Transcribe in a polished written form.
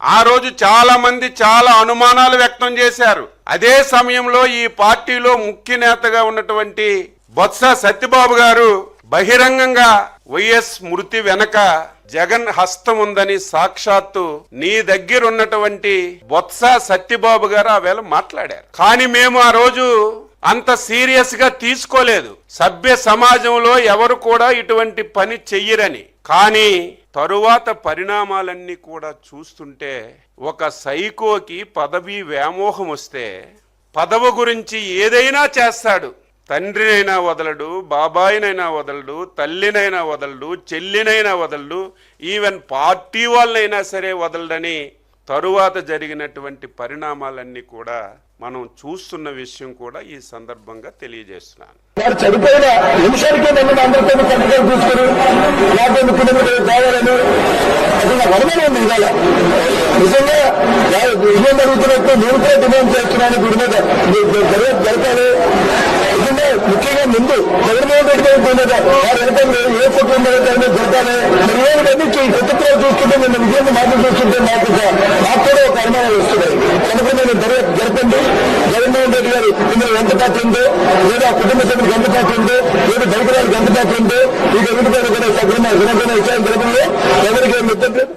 ఆ రోజు చాలా మంది చాలా అనుమానాలు వ్యక్తం చేశారు. అదే సమయంలో ఈ పార్టీలో ముఖ్య నేతగా ఉన్నటువంటి బొత్స సత్యబాబు గారు బహిరంగంగా వైఎస్ మృతి వెనక జగన్ హస్తం ఉందని సాక్షాత్తు నీ దగ్గర ఉన్నటువంటి బొత్స సత్యబాబు గారు ఆ వేళ మాట్లాడారు. కానీ మేము ఆ రోజు అంత సీరియస్ గా తీసుకోలేదు. సభ్య సమాజంలో ఎవరు కూడా ఇటువంటి పని చెయ్యరని. కానీ తరువాత పరిణామాలన్నీ కూడా చూస్తుంటే ఒక సైకోకి పదవి వ్యామోహం వస్తే పదవి గురించి ఏదైనా చేస్తాడు. తండ్రినైనా వదలడు, బాబాయినైనా వదలడు, తల్లినైనా వదలడు, చెల్లినైనా వదలడు, ఈవెన్ పార్టీ వాళ్ళనైనా సరే వదలడని తరువాత జరిగినటువంటి పరిణామాలన్నీ కూడా మనం చూస్తున్న విషయం కూడా ఈ సందర్భంగా తెలియజేస్తున్నాను. చనిపోయిన నిమిషానికే నన్ను అందరితో పట్టుకొని చూసుకుని యాభై కిలోమీటర్లు కావాలని అసలు వరదనే ఉంది. ఇవాళ నిజంగా విజయం జరుగుతున్నట్టు నేను కూడా డిమాండ్ చేస్తున్నాను. గుడి మీద జరపాలి. నిజంగా ముఖ్యంగా ముందు జగన్మోహన్ రెడ్డి గారి పోయినదా వారు వెళ్తే ఏ కుటుంబం జరపాలి. ఇవన్నీ కొత్తగా చూస్తుంటే నిన్న విజయాన్ని మాటలు చూస్తుంటే నాకు కూడా ఒక అనుమానాలు వస్తున్నాయి. కనుక నేను జరపండి. జగన్మోహన్ రెడ్డి గారు ఇందులో ఎంత పాత్ర ఉందో, లేదా కుటుంబ సభ్యులకు ఎంత పాత్ర ఉందో, లేదా బయట వారికి ఎంత పాత్ర ఉందో, ఈ ఎదుటి కూడా సగ్రమ విచారణ జరపంలో ఎవరికి